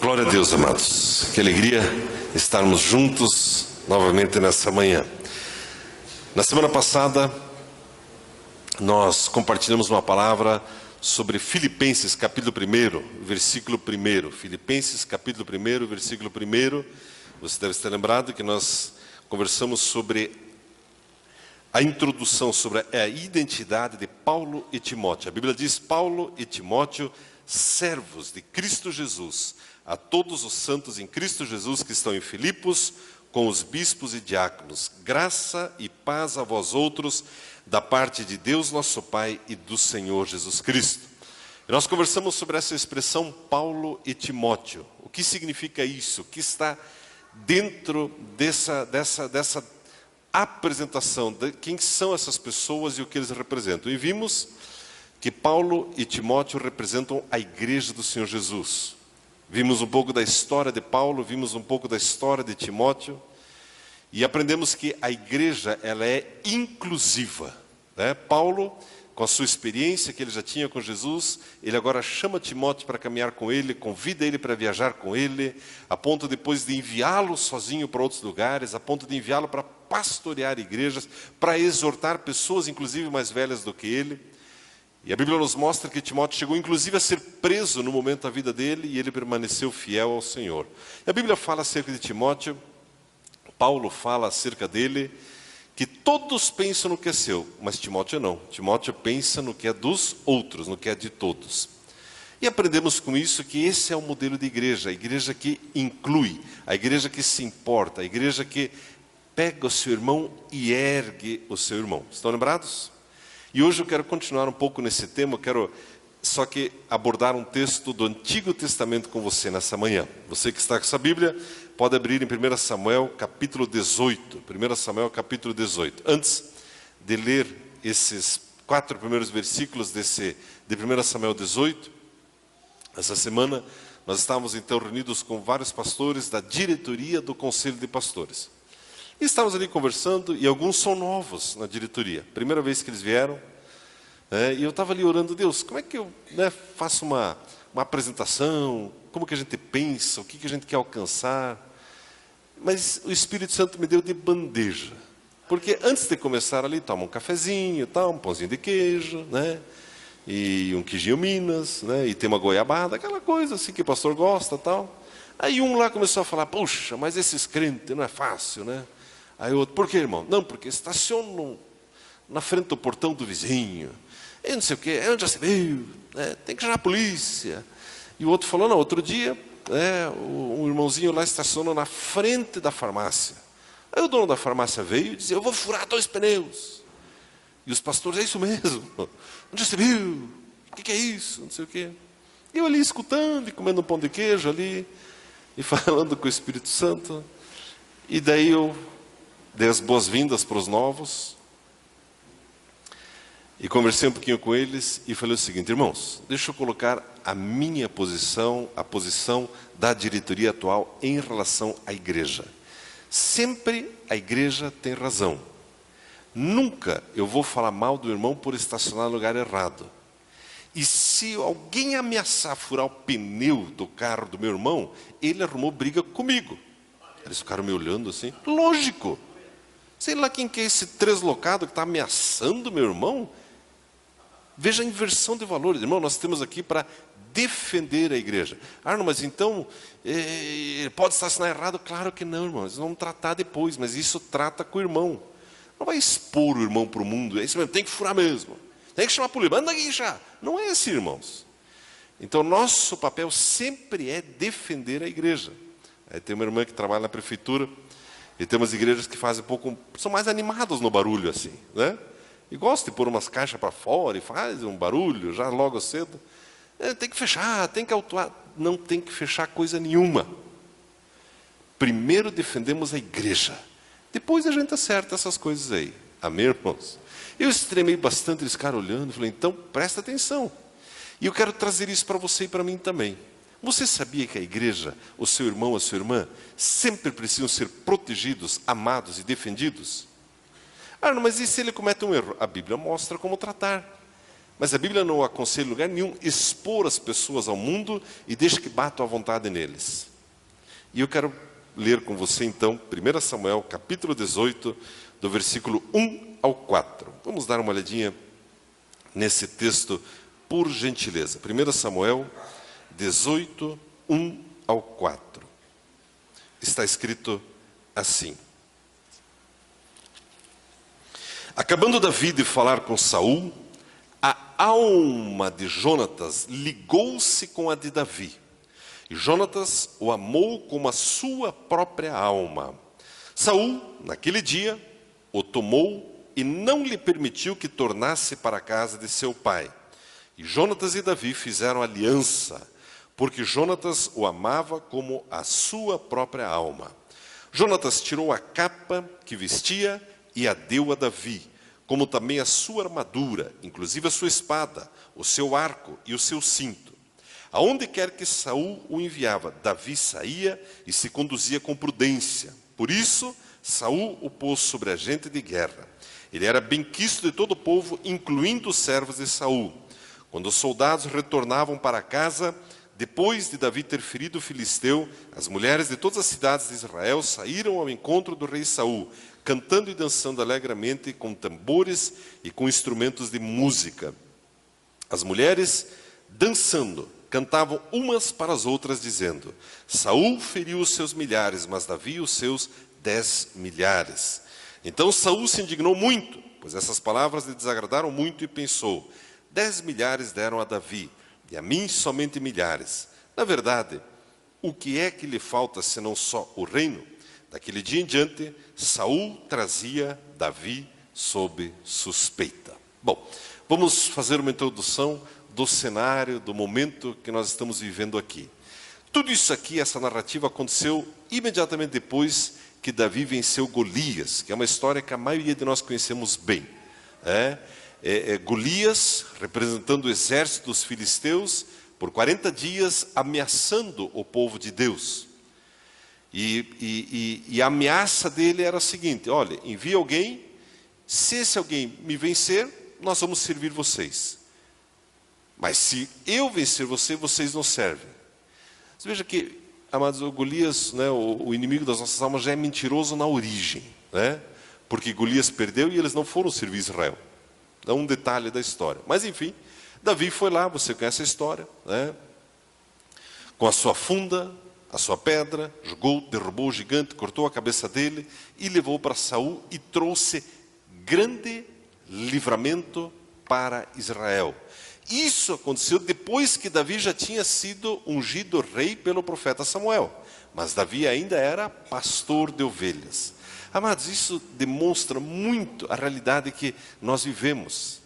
Glória a Deus, amados. Que alegria estarmos juntos novamente nessa manhã. Na semana passada, nós compartilhamos uma palavra sobre Filipenses, capítulo 1, versículo 1. Filipenses, capítulo 1, versículo 1. Você deve estar lembrado que nós conversamos sobre a introdução, sobre a identidade de Paulo e Timóteo. A Bíblia diz: Paulo e Timóteo, servos de Cristo Jesus, a todos os santos em Cristo Jesus que estão em Filipos, com os bispos e diáconos, graça e paz a vós outros, da parte de Deus nosso Pai e do Senhor Jesus Cristo. E nós conversamos sobre essa expressão Paulo e Timóteo. O que significa isso? O que está dentro dessa apresentação, de quem são essas pessoas e o que eles representam. E vimos que Paulo e Timóteo representam a igreja do Senhor Jesus. Vimos um pouco da história de Paulo, vimos um pouco da história de Timóteo, e aprendemos que a igreja, ela é inclusiva, né? Paulo, com a sua experiência que ele já tinha com Jesus, ele agora chama Timóteo para caminhar com ele, convida ele para viajar com ele, a ponto depois de enviá-lo sozinho para outros lugares, a ponto de enviá-lo para pastorear igrejas, para exortar pessoas, inclusive mais velhas do que ele. E a Bíblia nos mostra que Timóteo chegou inclusive a ser preso no momento da vida dele, e ele permaneceu fiel ao Senhor. E a Bíblia fala acerca de Timóteo, Paulo fala acerca dele, que todos pensam no que é seu, mas Timóteo não. Timóteo pensa no que é dos outros, no que é de todos. E aprendemos com isso que esse é o modelo de igreja, a igreja que inclui, a igreja que se importa, a igreja que pega o seu irmão e ergue o seu irmão. Estão lembrados? E hoje eu quero continuar um pouco nesse tema, eu quero só que abordar um texto do Antigo Testamento com você nessa manhã. Você que está com essa Bíblia, pode abrir em 1 Samuel capítulo 18. 1 Samuel capítulo 18. Antes de ler esses 4 primeiros versículos de 1 Samuel 18, essa semana nós estávamos então reunidos com vários pastores da diretoria do Conselho de Pastores. E estávamos ali conversando, e alguns são novos na diretoria. Primeira vez que eles vieram, e eu estava ali orando: Deus, como é que eu faço uma apresentação? Como que a gente pensa? O que a gente quer alcançar? Mas o Espírito Santo me deu de bandeja. Porque antes de começar ali, toma um cafezinho, um pãozinho de queijo, e um queijinho Minas, e tem uma goiabada, aquela coisa assim que o pastor gosta, tal. Aí um lá começou a falar: puxa, mas esses crentes não é fácil, Aí o outro: por que, irmão? Não, porque estacionam na frente do portão do vizinho. E não sei o quê, onde já se viu, tem que chamar a polícia. E o outro falou: não, outro dia, um irmãozinho lá estacionou na frente da farmácia. Aí o dono da farmácia veio e disse: eu vou furar 2 pneus. E os pastores: é isso mesmo. Onde já se viu? O que é isso? Não sei o quê. E eu ali escutando e comendo um pão de queijo ali, e falando com o Espírito Santo. E daí eu dei as boas-vindas para os novos, e conversei um pouquinho com eles, e falei o seguinte: irmãos, deixa eu colocar a minha posição, a posição da diretoria atual em relação à igreja. Sempre a igreja tem razão. Nunca eu vou falar mal do irmão por estacionar no lugar errado. E se alguém ameaçar furar o pneu do carro do meu irmão, ele arrumou briga comigo. Eles ficaram me olhando assim: lógico. Sei lá quem que é esse deslocado que está ameaçando meu irmão. Veja a inversão de valores. Irmão, nós temos aqui para defender a igreja. Não, mas então, ele pode estacionar errado? Claro que não, irmão. Nós vamos tratar depois, mas isso trata com o irmão. Não vai expor o irmão para o mundo. É isso mesmo, tem que furar mesmo. Tem que chamar a polícia. Manda guinchar. Não é assim, irmãos. Então, nosso papel sempre é defender a igreja. Aí tem uma irmã que trabalha na prefeitura, e tem umas igrejas que fazem são mais animadas no barulho, assim, E gostam de pôr umas caixas para fora e faz um barulho já logo cedo. Tem que fechar, tem que autuar. Não tem que fechar coisa nenhuma. Primeiro defendemos a igreja. Depois a gente acerta essas coisas aí. Amém, irmãos? Eu estremei bastante, eles ficaram olhando, falei: então presta atenção. E eu quero trazer isso para você e para mim também. Você sabia que a igreja, o seu irmão, a sua irmã, sempre precisam ser protegidos, amados e defendidos? Não, mas e se ele comete um erro? A Bíblia mostra como tratar. Mas a Bíblia não aconselha em lugar nenhum expor as pessoas ao mundo e deixa que batam à vontade neles. E eu quero ler com você então 1 Samuel capítulo 18, do versículo 1 ao 4. Vamos dar uma olhadinha nesse texto por gentileza. 1 Samuel 18, 1 ao 4. Está escrito assim: Acabando Davi de falar com Saul, a alma de Jonatas ligou-se com a de Davi. E Jonatas o amou como a sua própria alma. Saul, naquele dia, o tomou e não lhe permitiu que tornasse para a casa de seu pai. E Jonatas e Davi fizeram aliança, porque Jonatas o amava como a sua própria alma. Jonatas tirou a capa que vestia e a deu a Davi, como também a sua armadura, inclusive a sua espada, o seu arco e o seu cinto. Aonde quer que Saul o enviava, Davi saía e se conduzia com prudência. Por isso, Saul o pôs sobre a gente de guerra. Ele era benquisto de todo o povo, incluindo os servos de Saul. Quando os soldados retornavam para casa, depois de Davi ter ferido o filisteu, as mulheres de todas as cidades de Israel saíram ao encontro do rei Saul, cantando e dançando alegremente com tambores e com instrumentos de música. As mulheres, dançando, cantavam umas para as outras, dizendo: Saul feriu os seus milhares, mas Davi os seus 10 milhares. Então Saul se indignou muito, pois essas palavras lhe desagradaram muito, e pensou: 10 milhares deram a Davi, e a mim somente milhares. Na verdade, o que é que lhe falta senão só o reino? Daquele dia em diante, Saul trazia Davi sob suspeita. Bom, vamos fazer uma introdução do cenário, do momento que nós estamos vivendo aqui. Tudo isso aqui, essa narrativa, aconteceu imediatamente depois que Davi venceu Golias, que é uma história que a maioria de nós conhecemos bem. Golias, representando o exército dos filisteus, por 40 dias ameaçando o povo de Deus. E a ameaça dele era a seguinte: olha, envia alguém, se esse alguém me vencer, nós vamos servir vocês. Mas se eu vencer você, vocês não servem. Você veja que, amados, o Golias, né, o inimigo das nossas almas, já é mentiroso na origem, né? Porque Golias perdeu e eles não foram servir Israel. É um detalhe da história. Mas enfim, Davi foi lá, você conhece a história, né? Com a sua funda, a sua pedra, derrubou o gigante, cortou a cabeça dele e levou para Saul e trouxe grande livramento para Israel. Isso aconteceu depois que Davi já tinha sido ungido rei pelo profeta Samuel. Mas Davi ainda era pastor de ovelhas. Amados, isso demonstra muito a realidade que nós vivemos.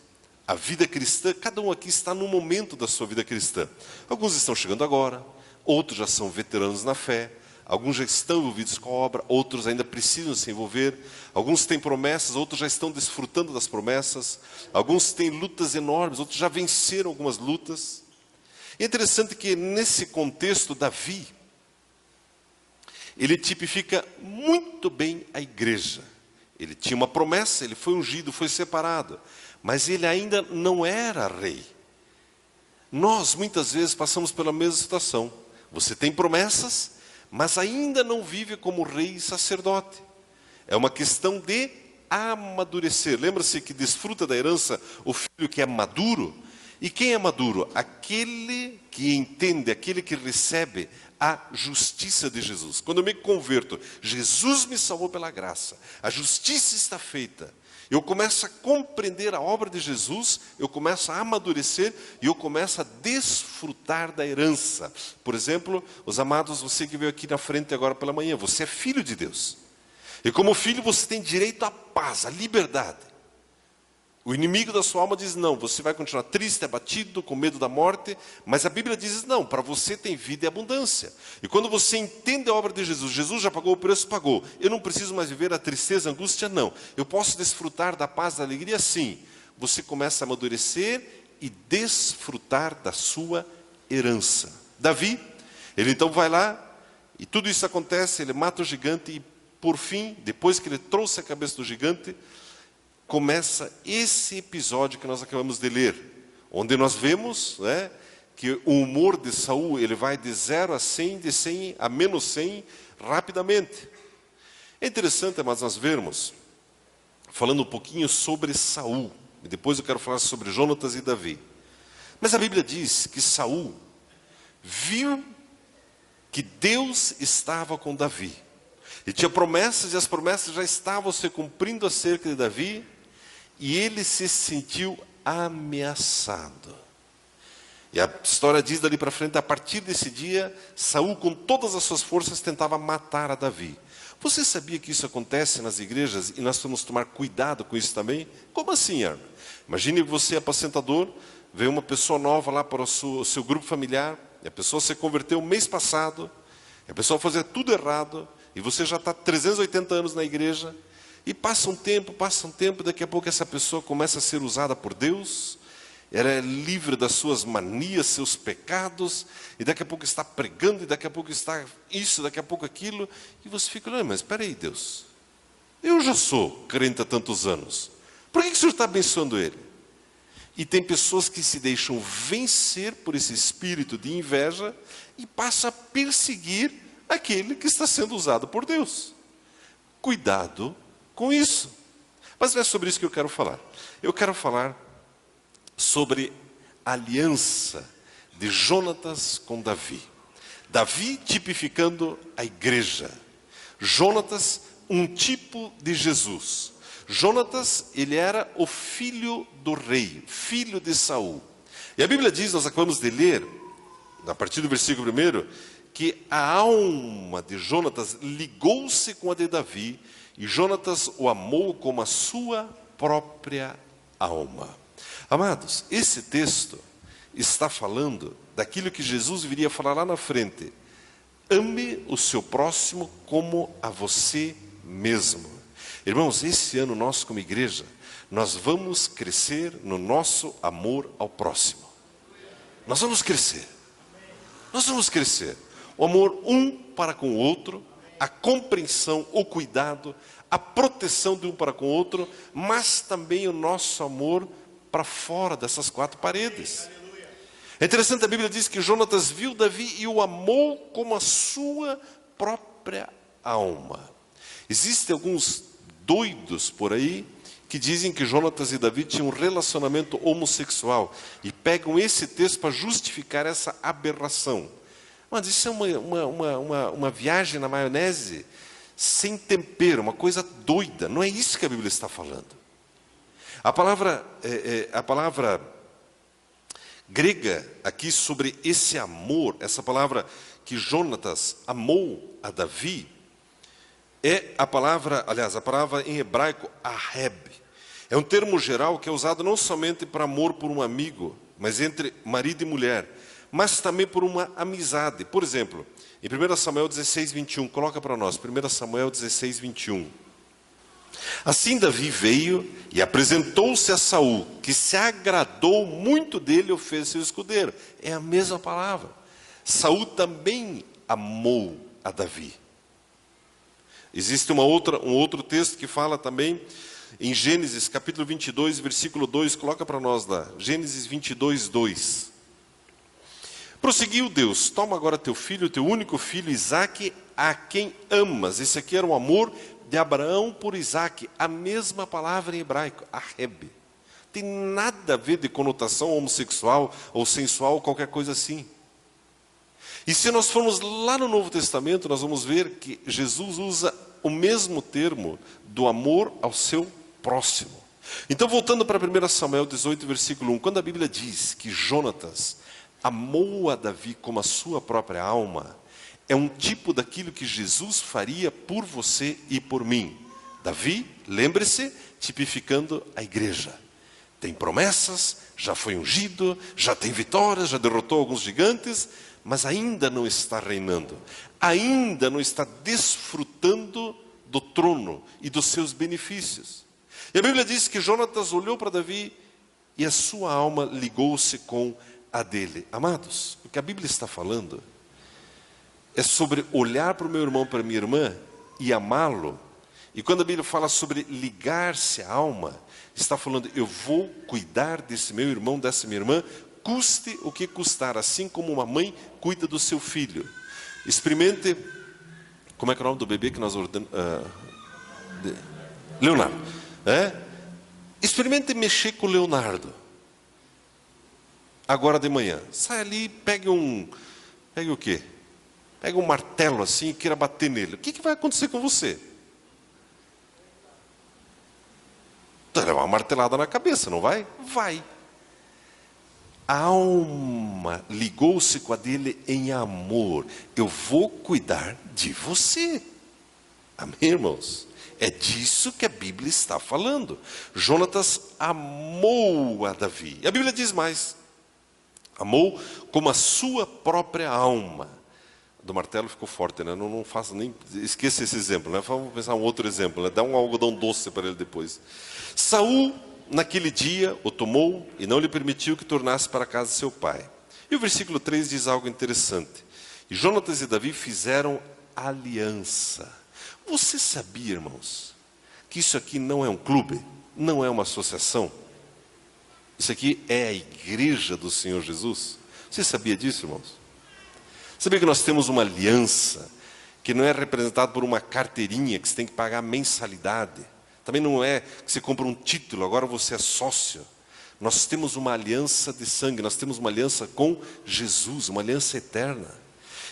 A vida cristã, cada um aqui está num momento da sua vida cristã. Alguns estão chegando agora, outros já são veteranos na fé, alguns já estão envolvidos com a obra, outros ainda precisam se envolver, alguns têm promessas, outros já estão desfrutando das promessas, alguns têm lutas enormes, outros já venceram algumas lutas. É interessante que nesse contexto, Davi, ele tipifica muito bem a igreja. Ele tinha uma promessa, ele foi ungido, foi separado, mas ele ainda não era rei. Nós, muitas vezes, passamos pela mesma situação. Você tem promessas, mas ainda não vive como rei e sacerdote. É uma questão de amadurecer. Lembra-se que desfruta da herança o filho que é maduro? E quem é maduro? Aquele que entende, aquele que recebe a justiça de Jesus. Quando eu me converto, Jesus me salvou pela graça. A justiça está feita. Eu começo a compreender a obra de Jesus, eu começo a amadurecer e eu começo a desfrutar da herança. Por exemplo, os amados, você que veio aqui na frente agora pela manhã, você é filho de Deus. E como filho você tem direito à paz, à liberdade. O inimigo da sua alma diz: não, você vai continuar triste, abatido, com medo da morte. Mas a Bíblia diz: não, para você tem vida e abundância. E quando você entende a obra de Jesus, Jesus já pagou o preço, pagou. Eu não preciso mais viver a tristeza, a angústia, não. Eu posso desfrutar da paz, da alegria, sim. Você começa a amadurecer e desfrutar da sua herança. Davi, ele então vai lá, e tudo isso acontece, ele mata o gigante, e por fim, depois que ele trouxe a cabeça do gigante, começa esse episódio que nós acabamos de ler. onde nós vemos, né, que o humor de Saul, ele vai de 0 a 100, de 100 a menos 100, rapidamente. É interessante, mas nós vermos, falando um pouquinho sobre Saul, e depois eu quero falar sobre Jonatas e Davi. Mas a Bíblia diz que Saul viu que Deus estava com Davi. E tinha promessas, e as promessas já estavam se cumprindo acerca de Davi, e ele se sentiu ameaçado. E a história diz dali para frente, a partir desse dia, Saul com todas as suas forças tentava matar a Davi. Você sabia que isso acontece nas igrejas e nós temos que tomar cuidado com isso também? Como assim, Arno? Imagine você, apacentador, vê uma pessoa nova lá para o seu grupo familiar, e a pessoa se converteu mês passado, a pessoa fazia tudo errado, e você já está 380 anos na igreja, e passa um tempo, e daqui a pouco essa pessoa começa a ser usada por Deus, ela é livre das suas manias, seus pecados, e daqui a pouco está pregando, e daqui a pouco está isso, daqui a pouco aquilo, e você fica olhando, mas espera aí, Deus, eu já sou crente há tantos anos, por que o Senhor está abençoando ele? E tem pessoas que se deixam vencer por esse espírito de inveja e passam a perseguir aquele que está sendo usado por Deus. Cuidado com isso. Mas não é sobre isso que eu quero falar. Eu quero falar sobre a aliança de Jonatas com Davi. Davi tipificando a igreja. Jonatas, um tipo de Jesus. Jonatas, ele era o filho do rei, filho de Saul. E a Bíblia diz, nós acabamos de ler, a partir do versículo 1, que a alma de Jonatas ligou-se com a de Davi, e Jonatas o amou como a sua própria alma. Amados, esse texto está falando daquilo que Jesus viria falar lá na frente. Ame o seu próximo como a você mesmo. Irmãos, esse ano nós como igreja, nós vamos crescer no nosso amor ao próximo. Nós vamos crescer. Nós vamos crescer. O amor um para com o outro, a compreensão, o cuidado, a proteção de um para com o outro, mas também o nosso amor para fora dessas quatro paredes. É interessante, a Bíblia diz que Jonatas viu Davi e o amou como a sua própria alma. Existem alguns doidos por aí que dizem que Jonatas e Davi tinham um relacionamento homossexual e pegam esse texto para justificar essa aberração. Mas isso é uma viagem na maionese sem tempero, uma coisa doida. Não é isso que a Bíblia está falando. A palavra grega aqui sobre esse amor, essa palavra que Jonatas amou a Davi, é a palavra em hebraico, aheb. É um termo geral que é usado não somente para amor por um amigo, mas entre marido e mulher, mas também por uma amizade. Por exemplo, em 1 Samuel 16, 21, coloca para nós, 1 Samuel 16, 21. Assim Davi veio e apresentou-se a Saul, que se agradou muito dele e o fez seu escudeiro. É a mesma palavra. Saul também amou a Davi. Existe um outro texto que fala também em Gênesis capítulo 22, versículo 2, coloca para nós lá, Gênesis 22, 2. Prosseguiu Deus, toma agora teu filho, teu único filho, Isaque, a quem amas. Esse aqui era o amor de Abraão por Isaque, a mesma palavra em hebraico, aheb. Tem nada a ver de conotação homossexual ou sensual, qualquer coisa assim. E se nós formos lá no Novo Testamento, nós vamos ver que Jesus usa o mesmo termo do amor ao seu próximo. Então, voltando para 1 Samuel 18, versículo 1, quando a Bíblia diz que Jonatas amou a Davi como a sua própria alma, é um tipo daquilo que Jesus faria por você e por mim. Davi, lembre-se, tipificando a igreja. Tem promessas, já foi ungido, já tem vitórias, já derrotou alguns gigantes, mas ainda não está reinando, ainda não está desfrutando do trono e dos seus benefícios. E a Bíblia diz que Jonatas olhou para Davi e a sua alma ligou-se com a dele. Amados, o que a Bíblia está falando é sobre olhar para o meu irmão, para a minha irmã e amá-lo E quando a Bíblia fala sobre ligar-se à alma, está falando, eu vou cuidar desse meu irmão, dessa minha irmã, custe o que custar, assim como uma mãe cuida do seu filho. Experimente, como é que é o nome do bebê que nós ordenamos? Leonardo. Experimente mexer com o Leonardo. Agora de manhã. Sai ali, pegue o quê? Pega um martelo assim e queira bater nele. O que vai acontecer com você? Vai levar uma martelada na cabeça, não vai? Vai. A alma ligou-se com a dele em amor. Eu vou cuidar de você. Amém, irmãos? É disso que a Bíblia está falando. Jonatas amou a Davi. E a Bíblia diz mais. Amou como a sua própria alma. Do martelo ficou forte, né? Não faça nem... Esqueça esse exemplo, né? Vamos pensar um outro exemplo, né? Dá um algodão doce para ele depois. Saul, naquele dia, o tomou e não lhe permitiu que tornasse para a casa de seu pai. E o versículo 3 diz algo interessante. E Jonatas e Davi fizeram aliança. Você sabia, irmãos, que isso aqui não é um clube? Não é uma associação? Isso aqui é a igreja do Senhor Jesus? Você sabia disso, irmãos? Sabia que nós temos uma aliança que não é representada por uma carteirinha que você tem que pagar mensalidade. Também não é que você compra um título, agora você é sócio. Nós temos uma aliança de sangue, nós temos uma aliança com Jesus, uma aliança eterna.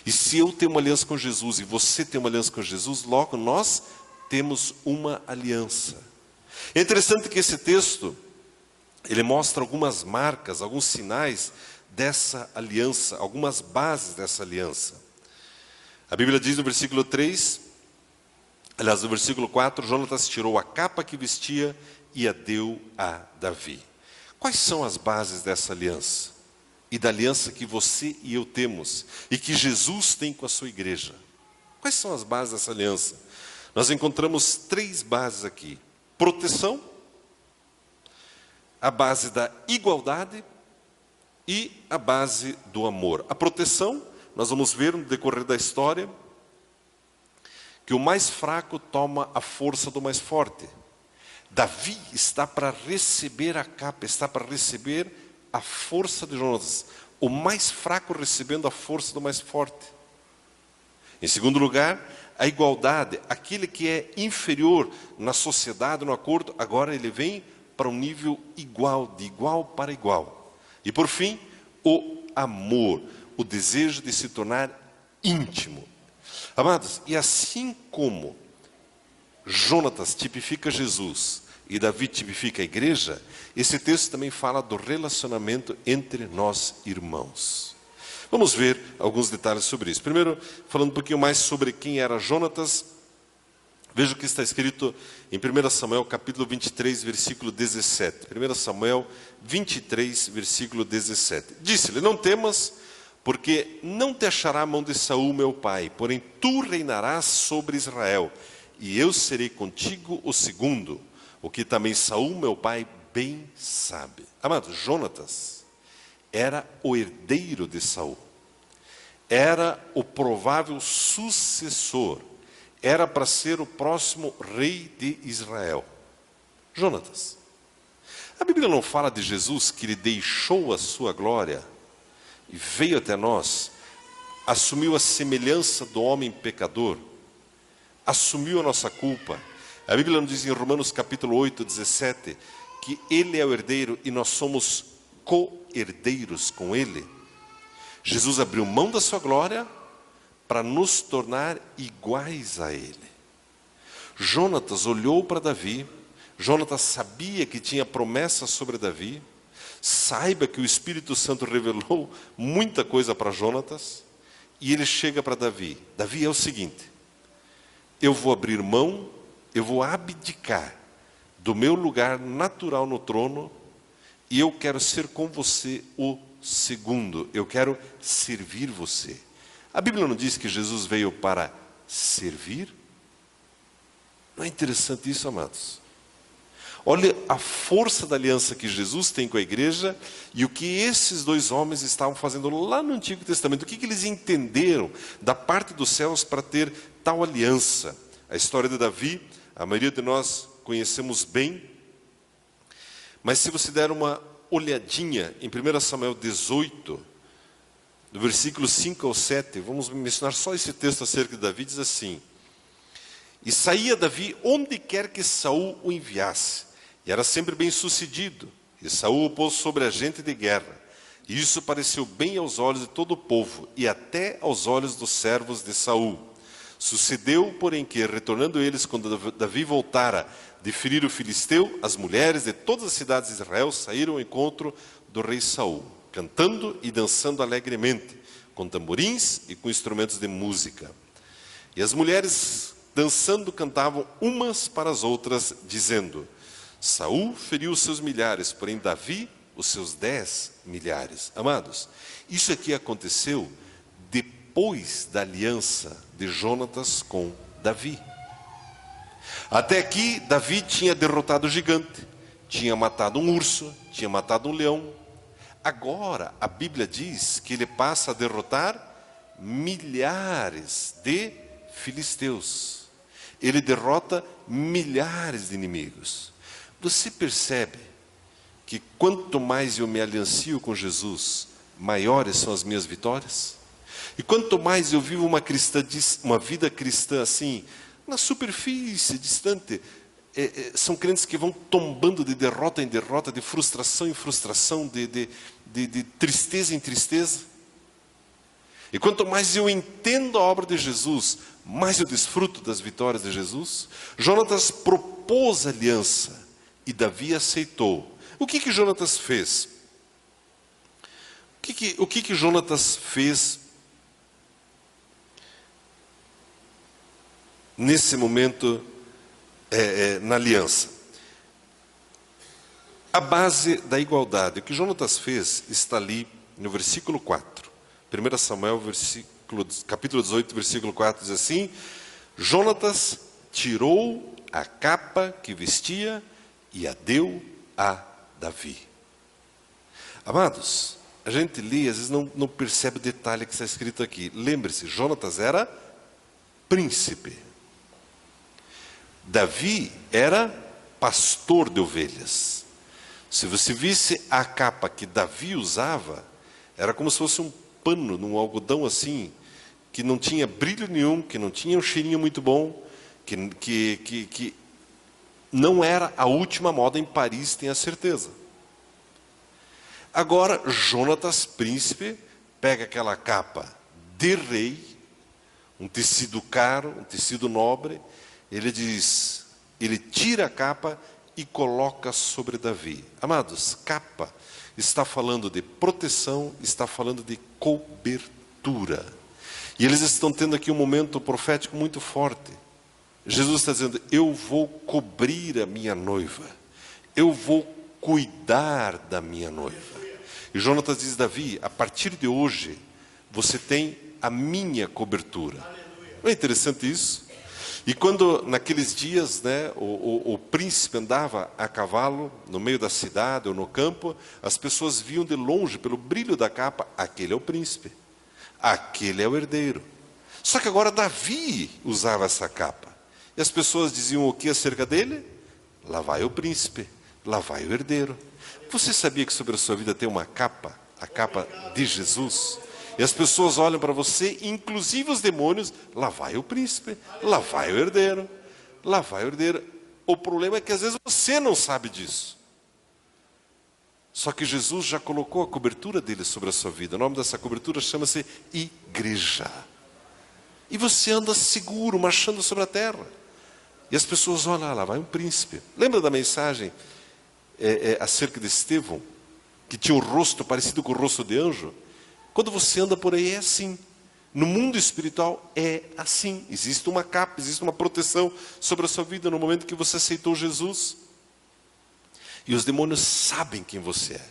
E se eu tenho uma aliança com Jesus e você tem uma aliança com Jesus, logo nós temos uma aliança. É interessante que esse texto, ele mostra algumas marcas, alguns sinais dessa aliança, algumas bases dessa aliança. A Bíblia diz no versículo 3, aliás, no versículo 4, Jonatas tirou a capa que vestia e a deu a Davi. Quais são as bases dessa aliança? E da aliança que você e eu temos, e que Jesus tem com a sua igreja. Quais são as bases dessa aliança? Nós encontramos 3 bases aqui. Proteção, a base da igualdade e a base do amor. A proteção, nós vamos ver no decorrer da história, que o mais fraco toma a força do mais forte. Davi está para receber a capa, está para receber a força de Jonatas. O mais fraco recebendo a força do mais forte. Em segundo lugar, a igualdade. Aquele que é inferior na sociedade, no acordo, agora ele vem para um nível igual, de igual para igual. E por fim, o amor, o desejo de se tornar íntimo. Amados, e assim como Jonatas tipifica Jesus e Davi tipifica a igreja, esse texto também fala do relacionamento entre nós irmãos. Vamos ver alguns detalhes sobre isso. Primeiro, falando um pouquinho mais sobre quem era Jonatas, veja o que está escrito em 1 Samuel capítulo 23, versículo 17. 1 Samuel 23, versículo 17. Disse-lhe, não temas, porque não te achará a mão de Saul, meu pai, porém tu reinarás sobre Israel, e eu serei contigo o segundo, o que também Saul, meu pai, bem sabe. Amado, Jonatas era o herdeiro de Saul, era o provável sucessor, era para ser o próximo rei de Israel. Jonatas. A Bíblia não fala de Jesus que ele deixou a sua glória e veio até nós, assumiu a semelhança do homem pecador, assumiu a nossa culpa. A Bíblia nos diz em Romanos capítulo 8, 17, que ele é o herdeiro e nós somos co-herdeiros com ele. Jesus abriu mão da sua glória para nos tornar iguais a ele. Jonatas olhou para Davi, Jonatas sabia que tinha promessa sobre Davi, saiba que o Espírito Santo revelou muita coisa para Jonatas, e ele chega para Davi. Davi, é o seguinte, eu vou abrir mão, eu vou abdicar do meu lugar natural no trono, e eu quero ser com você o segundo, eu quero servir você. A Bíblia não diz que Jesus veio para servir? Não é interessante isso, amados? Olha a força da aliança que Jesus tem com a igreja e o que esses 2 homens estavam fazendo lá no Antigo Testamento. O que eles entenderam da parte dos céus para ter tal aliança? A história de Davi, a maioria de nós conhecemos bem, mas se você der uma olhadinha em 1 Samuel 18, do versículo 5 ao 7, vamos mencionar só esse texto acerca de Davi, diz assim: E saía Davi onde quer que Saul o enviasse, e era sempre bem sucedido, e Saul o pôs sobre a gente de guerra. E isso pareceu bem aos olhos de todo o povo, e até aos olhos dos servos de Saul. Sucedeu, porém, que, retornando eles, quando Davi voltara de ferir o filisteu, as mulheres de todas as cidades de Israel saíram ao encontro do rei Saul, cantando e dançando alegremente, com tamborins e com instrumentos de música. E as mulheres, dançando, cantavam umas para as outras, dizendo: Saul feriu os seus milhares, porém Davi os seus 10 milhares. Amados, isso aqui aconteceu depois da aliança de Jonatas com Davi. Até aqui, Davi tinha derrotado o gigante, tinha matado um urso, tinha matado um leão. Agora, a Bíblia diz que ele passa a derrotar milhares de filisteus. Ele derrota milhares de inimigos. Você percebe que quanto mais eu me aliancio com Jesus, maiores são as minhas vitórias? E quanto mais eu vivo uma vida cristã assim, na superfície, distante, são crentes que vão tombando de derrota em derrota, de frustração em frustração, de tristeza em tristeza. E quanto mais eu entendo a obra de Jesus, mais eu desfruto das vitórias de Jesus. Jonatas propôs aliança e Davi aceitou. O que Jonatas fez? O que Jonatas fez nesse momento na aliança? A base da igualdade. O que Jonatas fez está ali no versículo 4. 1 Samuel, capítulo 18, versículo 4, diz assim: Jonatas tirou a capa que vestia e a deu a Davi. Amados, a gente lê, às vezes não percebe o detalhe que está escrito aqui. Lembre-se, Jonatas era príncipe. Davi era pastor de ovelhas. Se você visse a capa que Davi usava, era como se fosse um pano, num algodão assim, que não tinha brilho nenhum, que não tinha um cheirinho muito bom, que não era a última moda em Paris, tenha certeza. Agora, Jonatas, príncipe, pega aquela capa de rei, um tecido caro, um tecido nobre, ele tira a capa e coloca sobre Davi. Amados, capa está falando de proteção, está falando de cobertura. E eles estão tendo aqui um momento profético muito forte. Jesus está dizendo: eu vou cobrir a minha noiva, eu vou cuidar da minha noiva. E Jonatas diz: Davi, a partir de hoje, você tem a minha cobertura. Não é interessante isso? E quando naqueles dias, né, o príncipe andava a cavalo no meio da cidade ou no campo, as pessoas viam de longe, pelo brilho da capa: aquele é o príncipe, aquele é o herdeiro. Só que agora Davi usava essa capa. E as pessoas diziam o que acerca dele? Lá vai o príncipe, lá vai o herdeiro. Você sabia que sobre a sua vida tem uma capa, a capa de Jesus? E as pessoas olham para você, inclusive os demônios: lá vai o príncipe, lá vai o herdeiro, lá vai o herdeiro. O problema é que às vezes você não sabe disso. Só que Jesus já colocou a cobertura dele sobre a sua vida. O nome dessa cobertura chama-se igreja. E você anda seguro, marchando sobre a terra. E as pessoas olham: lá vai um príncipe. Lembra da mensagem acerca de Estevão, que tinha um rosto parecido com o rosto de anjo? Quando você anda por aí é assim. No mundo espiritual é assim. Existe uma capa, existe uma proteção sobre a sua vida no momento que você aceitou Jesus. E os demônios sabem quem você é.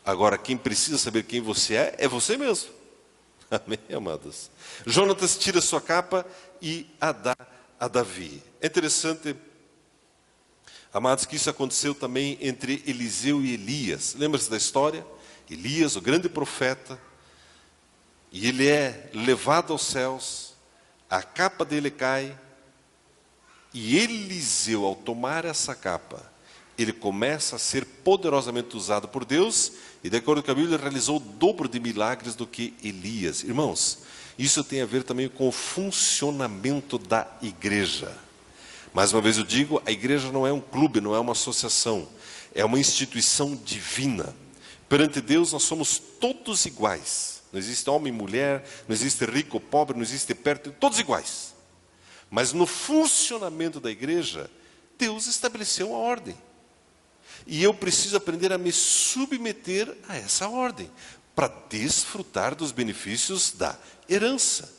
Agora, quem precisa saber quem você é você mesmo. Amém, amados? Jonatas tira sua capa e a dá a Davi. É interessante, amados, que isso aconteceu também entre Eliseu e Elias. Lembra-se da história? Elias, o grande profeta, e ele é levado aos céus, a capa dele cai, E Eliseu, ao tomar essa capa, ele começa a ser poderosamente usado por Deus, e de acordo com a Bíblia, ele realizou o dobro de milagres do que Elias. Irmãos, isso tem a ver também com o funcionamento da igreja. Mais uma vez eu digo, a igreja não é um clube, não é uma associação, é uma instituição divina. Perante Deus nós somos todos iguais. Não existe homem e mulher, não existe rico ou pobre, não existe perto, todos iguais. Mas no funcionamento da igreja, Deus estabeleceu uma ordem. E eu preciso aprender a me submeter a essa ordem, para desfrutar dos benefícios da herança.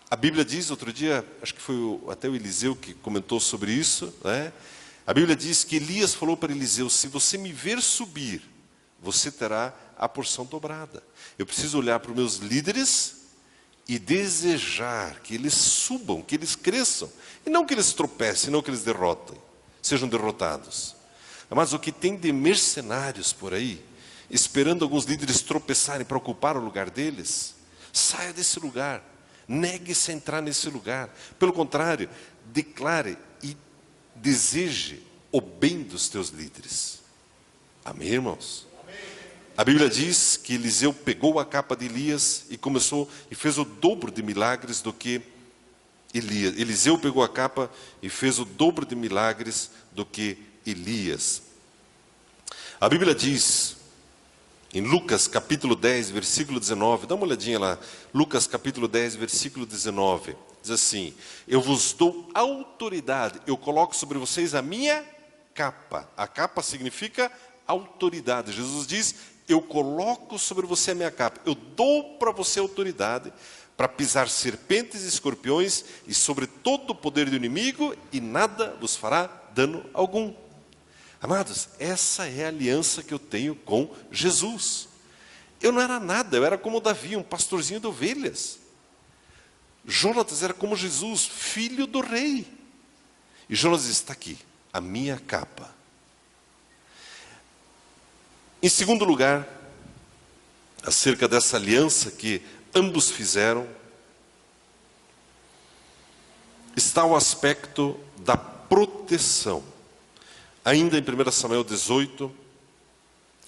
A Bíblia diz, outro dia, acho que foi até o Eliseu que comentou sobre isso, né? A Bíblia diz que Elias falou para Eliseu: se você me ver subir, você terá a porção dobrada. Eu preciso olhar para os meus líderes e desejar que eles subam, que eles cresçam, e não que eles tropecem, não que eles derrotem, sejam derrotados. Mas o que tem de mercenários por aí, esperando alguns líderes tropeçarem para ocupar o lugar deles, saia desse lugar, negue-se a entrar nesse lugar. Pelo contrário, declare e deseje o bem dos teus líderes. Amém, irmãos? A Bíblia diz que Eliseu pegou a capa de Elias e começou e fez o dobro de milagres do que Elias. Eliseu pegou a capa e fez o dobro de milagres do que Elias. A Bíblia diz em Lucas capítulo 10, versículo 19, dá uma olhadinha lá, Lucas capítulo 10, versículo 19, diz assim: eu vos dou autoridade, eu coloco sobre vocês a minha capa. A capa significa autoridade. Jesus diz: eu coloco sobre você a minha capa, eu dou para você autoridade para pisar serpentes e escorpiões e sobre todo o poder do inimigo, e nada vos fará dano algum. Amados, essa é a aliança que eu tenho com Jesus. Eu não era nada, eu era como Davi, um pastorzinho de ovelhas. Jonatas era como Jesus, filho do rei. E Jonatas está aqui, a minha capa. Em segundo lugar, acerca dessa aliança que ambos fizeram, está o aspecto da proteção. Ainda em 1 Samuel 18,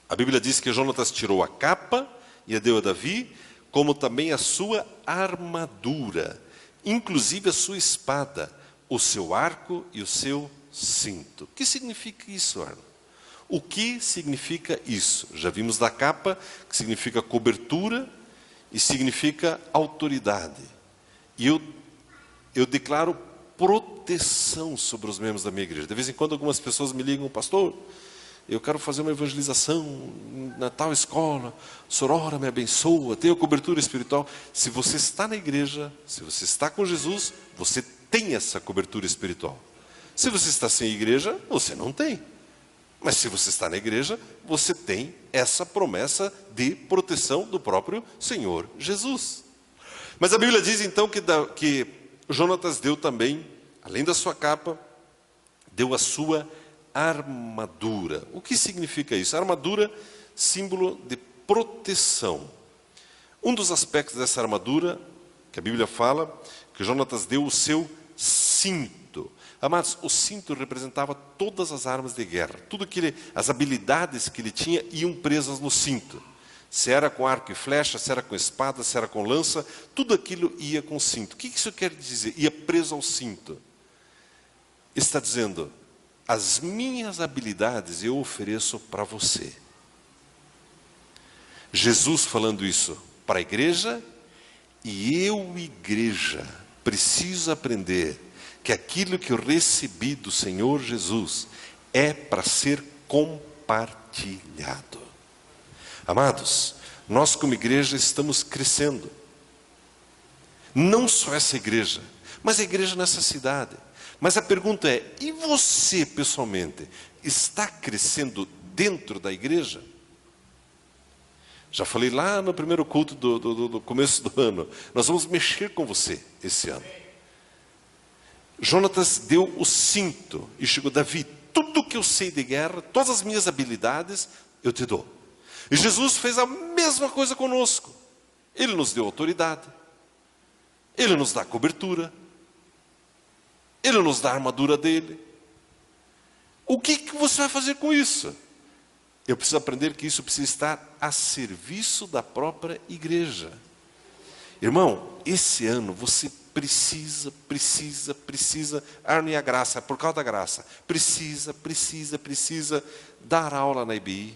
a Bíblia diz que Jonatas tirou a capa e a deu a Davi, como também a sua armadura, inclusive a sua espada, o seu arco e o seu cinto. O que significa isso, Arno? O que significa isso? Já vimos da capa, que significa cobertura e significa autoridade. E eu declaro proteção sobre os membros da minha igreja. De vez em quando algumas pessoas me ligam: pastor, eu quero fazer uma evangelização na tal escola, o senhor ora, me abençoa, tenho cobertura espiritual. Se você está na igreja, se você está com Jesus, você tem essa cobertura espiritual. Se você está sem igreja, você não tem. Mas se você está na igreja, você tem essa promessa de proteção do próprio Senhor Jesus. Mas a Bíblia diz então que Jonatas deu também, além da sua capa, deu a sua armadura. O que significa isso? A armadura, símbolo de proteção. Um dos aspectos dessa armadura, que a Bíblia fala, que Jonatas deu o seu cinto. Amados, o cinto representava todas as armas de guerra. Tudo que as habilidades que ele tinha iam presas no cinto. Se era com arco e flecha, se era com espada, se era com lança, tudo aquilo ia com cinto. O que isso quer dizer? Ia preso ao cinto. Está dizendo: as minhas habilidades eu ofereço para você. Jesus falando isso para a igreja, e eu, igreja, preciso aprender que aquilo que eu recebi do Senhor Jesus é para ser compartilhado. Amados, nós como igreja estamos crescendo. Não só essa igreja, mas a igreja nessa cidade. Mas a pergunta é: e você pessoalmente, está crescendo dentro da igreja? Já falei lá no primeiro culto do começo do ano, nós vamos mexer com você esse ano. Jonatas deu o cinto e chegou: Davi, tudo que eu sei de guerra, todas as minhas habilidades, eu te dou. E Jesus fez a mesma coisa conosco. Ele nos deu autoridade, Ele nos dá cobertura, Ele nos dá a armadura dele. O que você vai fazer com isso? Eu preciso aprender que isso precisa estar a serviço da própria igreja. Irmão, esse ano você precisa, Arno e a graça, por causa da graça, precisa dar aula na IBI.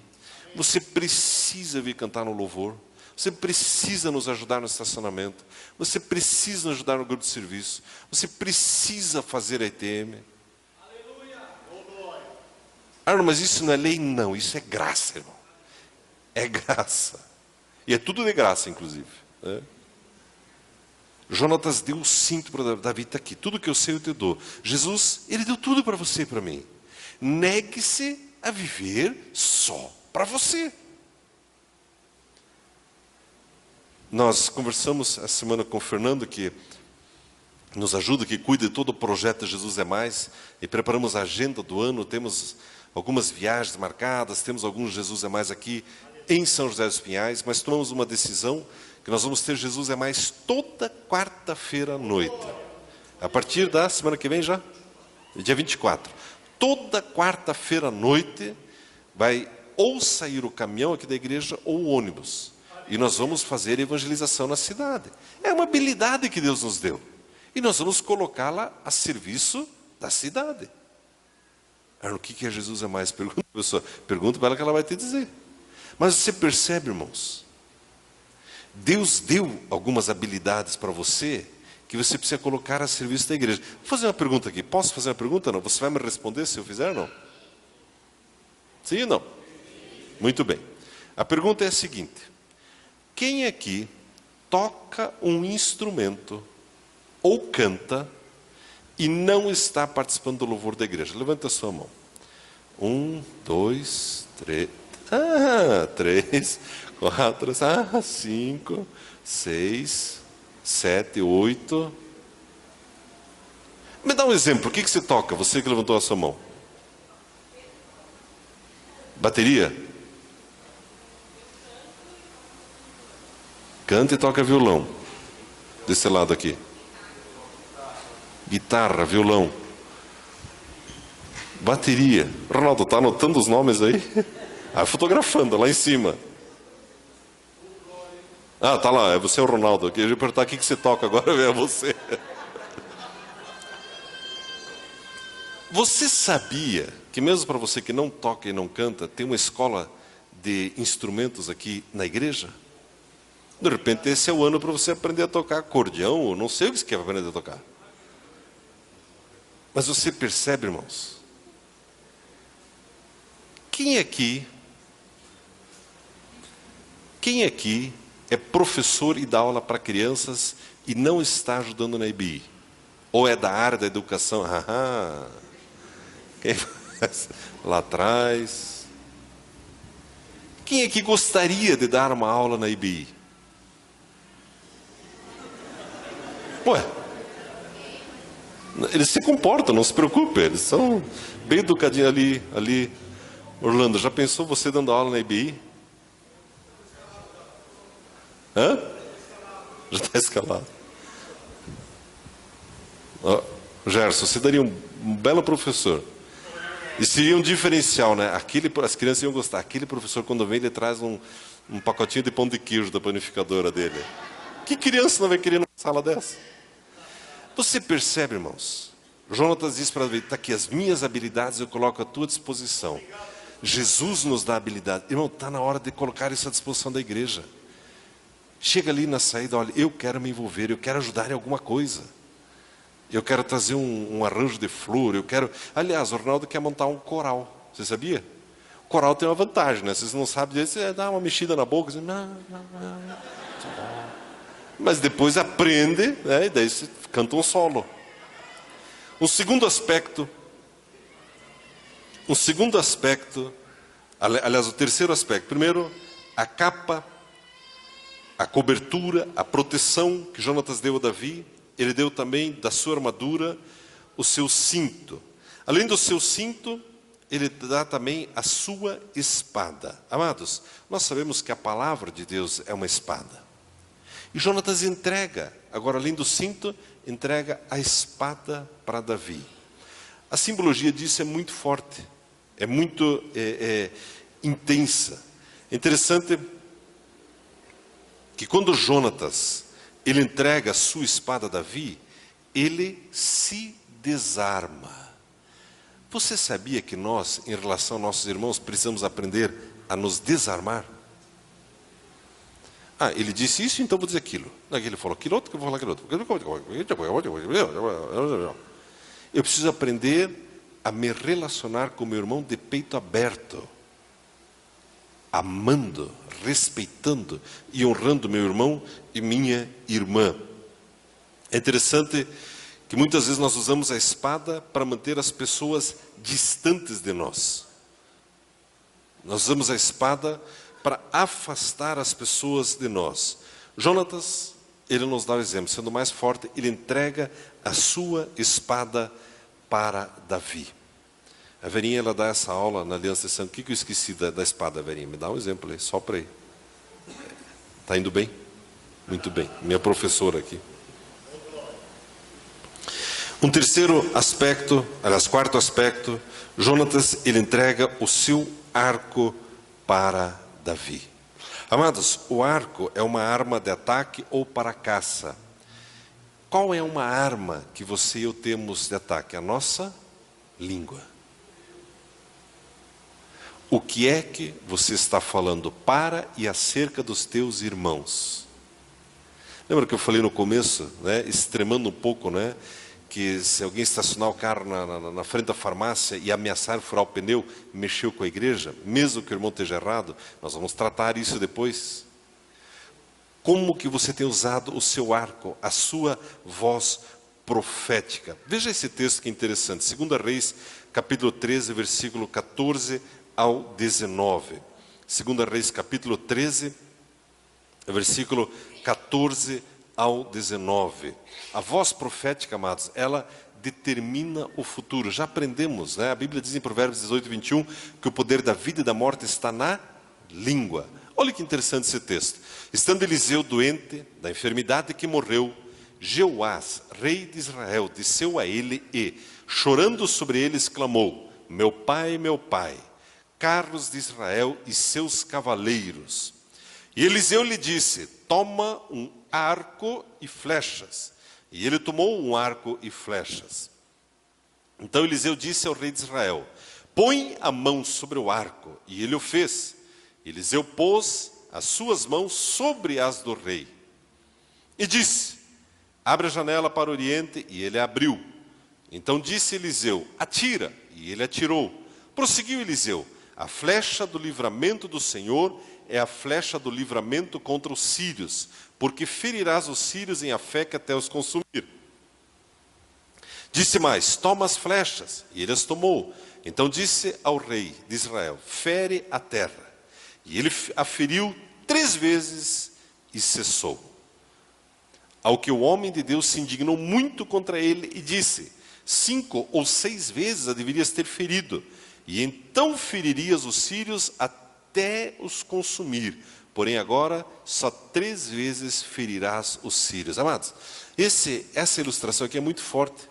Você precisa vir cantar no louvor. Você precisa nos ajudar no estacionamento. Você precisa nos ajudar no grupo de serviço. Você precisa fazer a ETM. Arno, mas isso não é lei? Não, isso é graça, irmão. É graça. E é tudo de graça, inclusive. Né? Jonatas deu o cinto para Davi, está aqui. Tudo que eu sei eu te dou. Jesus, ele deu tudo para você e para mim. Negue-se a viver só para você. Nós conversamos essa semana com o Fernando, que nos ajuda, que cuida de todo o projeto Jesus é Mais, e preparamos a agenda do ano, temos algumas viagens marcadas, temos alguns Jesus é Mais aqui em São José dos Pinhais, mas tomamos uma decisão que nós vamos ter Jesus é Mais toda quarta-feira à noite. A partir da semana que vem já, dia 24. Toda quarta-feira à noite vai ou sair o caminhão aqui da igreja ou o ônibus. E nós vamos fazer evangelização na cidade. É uma habilidade que Deus nos deu. E nós vamos colocá-la a serviço da cidade. O que é Jesus é Mais? Pergunta, pessoa. Pergunta para ela que ela vai te dizer. Mas você percebe, irmãos? Deus deu algumas habilidades para você que você precisa colocar a serviço da igreja. Vou fazer uma pergunta aqui. Posso fazer uma pergunta? Não? Você vai me responder se eu fizer ou não? Sim ou não? Muito bem. A pergunta é a seguinte. Quem aqui toca um instrumento ou canta e não está participando do louvor da igreja? Levanta a sua mão. 1, 2, 3. 3, 4, 5, 6, 7, 8. Me dá um exemplo. O que você toca? Você que levantou a sua mão. Bateria? Canta e toca violão. Desse lado aqui. Guitarra, violão. Bateria. Ronaldo, está anotando os nomes aí? Ah, fotografando lá em cima. Ah, tá lá, você é o Ronaldo. Eu ia perguntar o que você toca agora, é você. Você sabia que mesmo para você que não toca e não canta, tem uma escola de instrumentos aqui na igreja? De repente esse é o ano para você aprender a tocar acordeão, ou não sei o que você quer aprender a tocar. Mas você percebe, irmãos? Quem aqui é professor e dá aula para crianças e não está ajudando na IBI? Ou é da área da educação? Quem lá atrás? Quem aqui gostaria de dar uma aula na IBI? Ué, eles se comportam, não se preocupe, eles são bem educadinhos ali. Orlando, já pensou você dando aula na IBI? Hã? Já está escalado. Gerson, você daria um belo professor. E seria um diferencial, né? As crianças iam gostar. Aquele professor, quando vem, ele traz um pacotinho de pão de queijo da panificadora dele. Que criança não vai querer numa sala dessa? Você percebe, irmãos? Jonatas diz para Davi, está aqui, as minhas habilidades eu coloco à tua disposição. Jesus nos dá habilidade. Irmão, está na hora de colocar isso à disposição da igreja. Chega ali na saída, olha, eu quero me envolver, eu quero ajudar em alguma coisa. Eu quero trazer um arranjo de flor, eu quero... Aliás, o Ronaldo quer montar um coral, você sabia? O coral tem uma vantagem, né? Vocês não sabem disso, você dá uma mexida na boca, assim, não. Mas depois aprende, né? E daí você canta um solo. Um segundo aspecto, aliás, o terceiro aspecto. Primeiro, a capa, a cobertura, a proteção que Jonatas deu a Davi. Ele deu também da sua armadura o seu cinto. Além do seu cinto, ele dá também a sua espada. Amados, nós sabemos que a palavra de Deus é uma espada. E Jonatas entrega Agora, além do cinto, entrega a espada para Davi. A simbologia disso é muito forte, é muito intensa. É interessante que quando Jonatas, ele entrega a sua espada a Davi, ele se desarma. Você sabia que nós, em relação aos nossos irmãos, precisamos aprender a nos desarmar? Ah, ele disse isso, então vou dizer aquilo. Ele falou aquilo outro, que eu vou falar aquilo outro. Eu preciso aprender a me relacionar com meu irmão de peito aberto, amando, respeitando e honrando meu irmão e minha irmã. É interessante que muitas vezes nós usamos a espada para manter as pessoas distantes de nós. Nós usamos a espada para afastar as pessoas de nós. Jonatas, ele nos dá o exemplo, sendo mais forte, ele entrega a sua espada para Davi. A Verinha, ela dá essa aula na Aliança de Santo. O que eu esqueci da espada, Verinha? Me dá um exemplo aí, só para aí. Está indo bem? Muito bem. Minha professora aqui. Um terceiro aspecto, aliás, quarto aspecto, Jonatas, ele entrega o seu arco para Davi. Amados, o arco é uma arma de ataque ou para caça. Qual é uma arma que você e eu temos de ataque? A nossa língua. O que é que você está falando para e acerca dos teus irmãos? Lembra que eu falei no começo, né, extremando um pouco, né, que se alguém estacionar o carro na frente da farmácia e ameaçar furar o pneu, mexeu com a igreja, mesmo que o irmão esteja errado, nós vamos tratar isso depois. Como que você tem usado o seu arco, a sua voz profética? Veja esse texto que é interessante, 2 Reis, capítulo 13, versículo 14 ao 19. 2 Reis, capítulo 13, versículo 14 ao 19. A voz profética, amados, ela determina o futuro. Já aprendemos, né? A Bíblia diz em Provérbios 18, 21, que o poder da vida e da morte está na língua. Olha que interessante esse texto. Estando Eliseu doente da enfermidade que morreu, Jeoás, rei de Israel, desceu a ele e, chorando sobre ele, exclamou: meu pai, carros de Israel e seus cavaleiros. E Eliseu lhe disse: toma um arco e flechas. E ele tomou um arco e flechas. Então Eliseu disse ao rei de Israel: põe a mão sobre o arco. E ele o fez. Eliseu pôs as suas mãos sobre as do rei. E disse: abre a janela para o oriente. E ele abriu. Então disse Eliseu: atira. E ele atirou. Prosseguiu Eliseu: a flecha do livramento do Senhor é a flecha do livramento contra os sírios, porque ferirás os sírios em Afeca até os consumir. Disse mais: toma as flechas. E ele as tomou. Então disse ao rei de Israel: fere a terra. E ele a feriu 3 vezes e cessou. Ao que o homem de Deus se indignou muito contra ele e disse: 5 ou 6 vezes a deverias ter ferido, e então feririas os sírios até os consumir. Porém agora só 3 vezes ferirás os sírios. Amados, essa ilustração aqui é muito forte.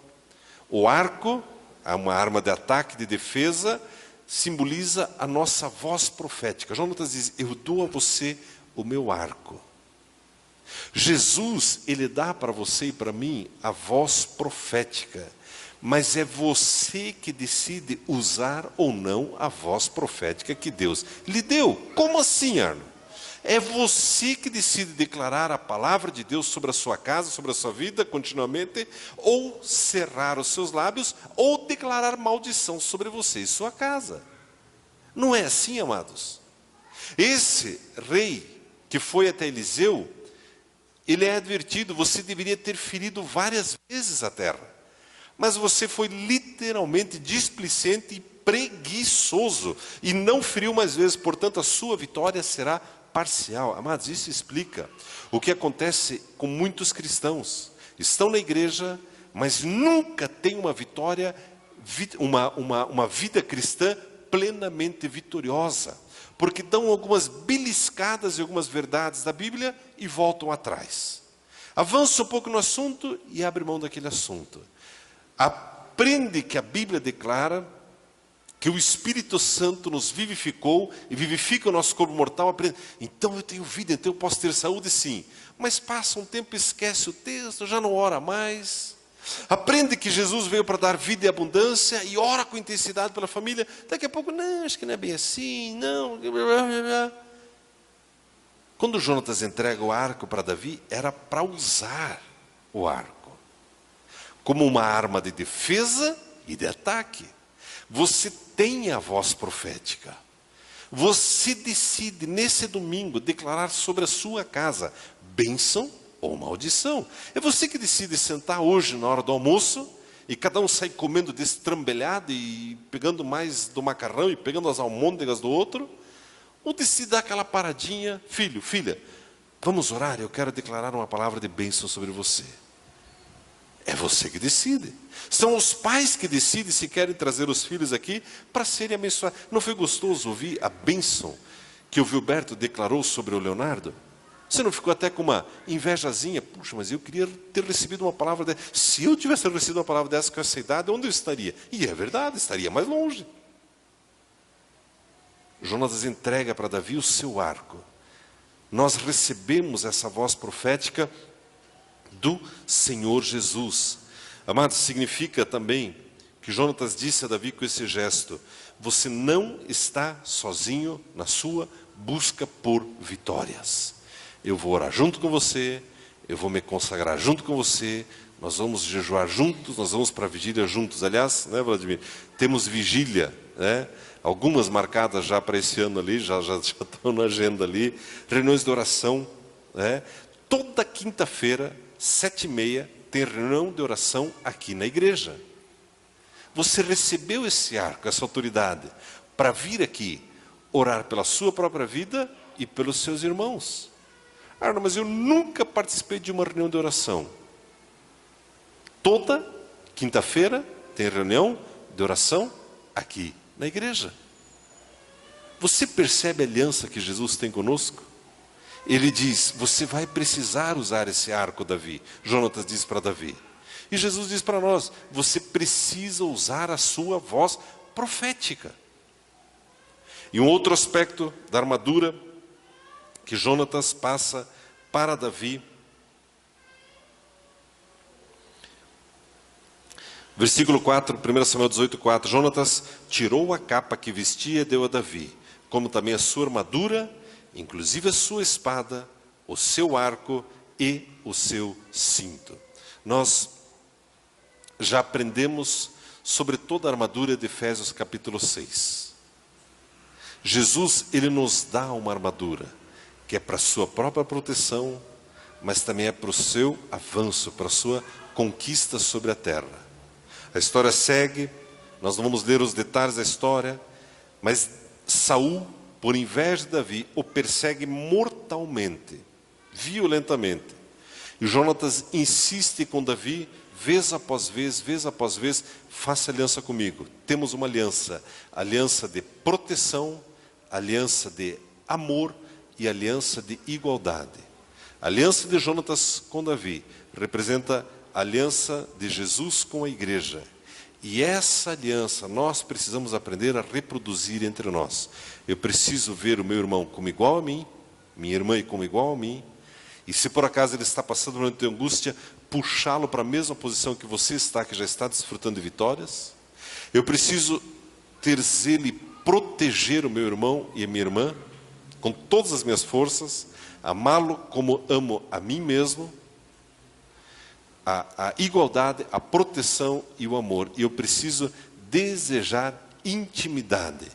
O arco, uma arma de ataque, de defesa, simboliza a nossa voz profética. Jonatas diz: eu dou a você o meu arco. Jesus, ele dá para você e para mim a voz profética. Mas é você que decide usar ou não a voz profética que Deus lhe deu. Como assim, Arno? É você que decide declarar a palavra de Deus sobre a sua casa, sobre a sua vida, continuamente, ou cerrar os seus lábios, ou declarar maldição sobre você e sua casa. Não é assim, amados? Esse rei que foi até Eliseu, ele é advertido: você deveria ter ferido várias vezes a terra, mas você foi literalmente displicente e preguiçoso, e não feriu mais vezes, portanto a sua vitória será parcial. Amados, isso explica o que acontece com muitos cristãos. Estão na igreja, mas nunca têm uma vitória, uma vida cristã plenamente vitoriosa, porque dão algumas beliscadas e algumas verdades da Bíblia e voltam atrás. Avança um pouco no assunto e abre mão daquele assunto. Aprende que a Bíblia declara que o Espírito Santo nos vivificou e vivifica o nosso corpo mortal. Aprende. Então eu tenho vida, então eu posso ter saúde, sim. Mas passa um tempo, esquece o texto, já não ora mais. Aprende que Jesus veio para dar vida e abundância e ora com intensidade pela família. Daqui a pouco, não, acho que não é bem assim, não. Quando Jonatas entrega o arco para Davi, era para usar o arco como uma arma de defesa e de ataque. Você tem a voz profética. Você decide nesse domingo declarar sobre a sua casa bênção ou maldição. É você que decide sentar hoje na hora do almoço e cada um sai comendo destrambelhado e pegando mais do macarrão e pegando as almôndegas do outro, ou decide dar aquela paradinha, filho, filha, vamos orar, eu quero declarar uma palavra de bênção sobre você. É você que decide. São os pais que decidem se querem trazer os filhos aqui para serem abençoados. Não foi gostoso ouvir a bênção que o Vilberto declarou sobre o Leonardo? Você não ficou até com uma invejazinha? Puxa, mas eu queria ter recebido uma palavra dessa. Se eu tivesse recebido uma palavra dessa com essa idade, onde eu estaria? E é verdade, estaria mais longe. Jonatas entrega para Davi o seu arco. Nós recebemos essa voz profética do Senhor Jesus. Amados, significa também que Jonatas disse a Davi com esse gesto: você não está sozinho na sua busca por vitórias. Eu vou orar junto com você, eu vou me consagrar junto com você, nós vamos jejuar juntos, nós vamos para a vigília juntos. Aliás, né, Vladimir, temos vigília, né? Algumas marcadas já para esse ano ali, já estão na agenda ali, reuniões de oração, né? Toda quinta-feira, 7h30, tem reunião de oração aqui na igreja. Você recebeu esse arco, essa autoridade, para vir aqui orar pela sua própria vida e pelos seus irmãos. Arno, mas eu nunca participei de uma reunião de oração. Toda quinta-feira tem reunião de oração aqui na igreja. Você percebe a aliança que Jesus tem conosco? Ele diz, você vai precisar usar esse arco, Davi. Jonatas diz para Davi. E Jesus diz para nós, você precisa usar a sua voz profética. E um outro aspecto da armadura que Jonatas passa para Davi. Versículo 4, 1 Samuel 18:4. Jonatas tirou a capa que vestia e deu a Davi, como também a sua armadura, inclusive a sua espada, o seu arco e o seu cinto. Nós já aprendemos sobre toda a armadura de Efésios capítulo 6. Jesus, ele nos dá uma armadura, que é para a sua própria proteção, mas também é para o seu avanço, para a sua conquista sobre a terra. A história segue, nós não vamos ler os detalhes da história, mas Saul, por inveja de Davi, o persegue mortalmente, violentamente. E Jonatas insiste com Davi, vez após vez, faça aliança comigo. Temos uma aliança, aliança de proteção, aliança de amor e aliança de igualdade. A aliança de Jonatas com Davi representa a aliança de Jesus com a igreja. E essa aliança nós precisamos aprender a reproduzir entre nós. Eu preciso ver o meu irmão como igual a mim, minha irmã como igual a mim, e se por acaso ele está passando por uma angústia, puxá-lo para a mesma posição que você está, que já está desfrutando de vitórias. Eu preciso ter zelo e proteger o meu irmão e a minha irmã, com todas as minhas forças, amá-lo como amo a mim mesmo, a igualdade, a proteção e o amor. E eu preciso desejar intimidade.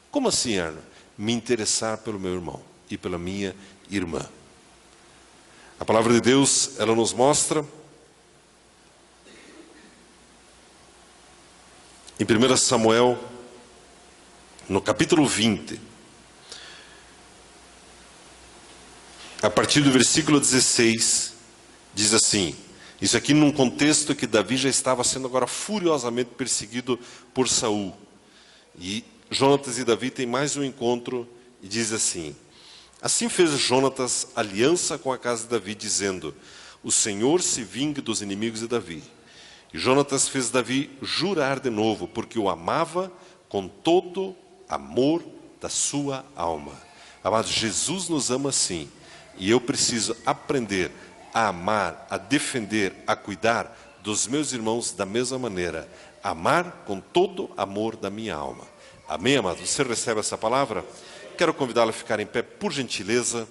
Como assim, Arno? Me interessar pelo meu irmão e pela minha irmã. A palavra de Deus, ela nos mostra, em 1 Samuel, no capítulo 20, a partir do versículo 16, diz assim, isso aqui num contexto que Davi já estava sendo agora furiosamente perseguido por Saul. E Jonatas e Davi têm mais um encontro e diz assim, assim fez Jonatas aliança com a casa de Davi, dizendo, o Senhor se vingue dos inimigos de Davi. E Jonatas fez Davi jurar de novo, porque o amava com todo amor da sua alma. Amados, Jesus nos ama sim. E eu preciso aprender a amar, a defender, a cuidar dos meus irmãos da mesma maneira. Amar com todo amor da minha alma. Amém, amados? Você recebe essa palavra? Quero convidá-lo a ficar em pé, por gentileza.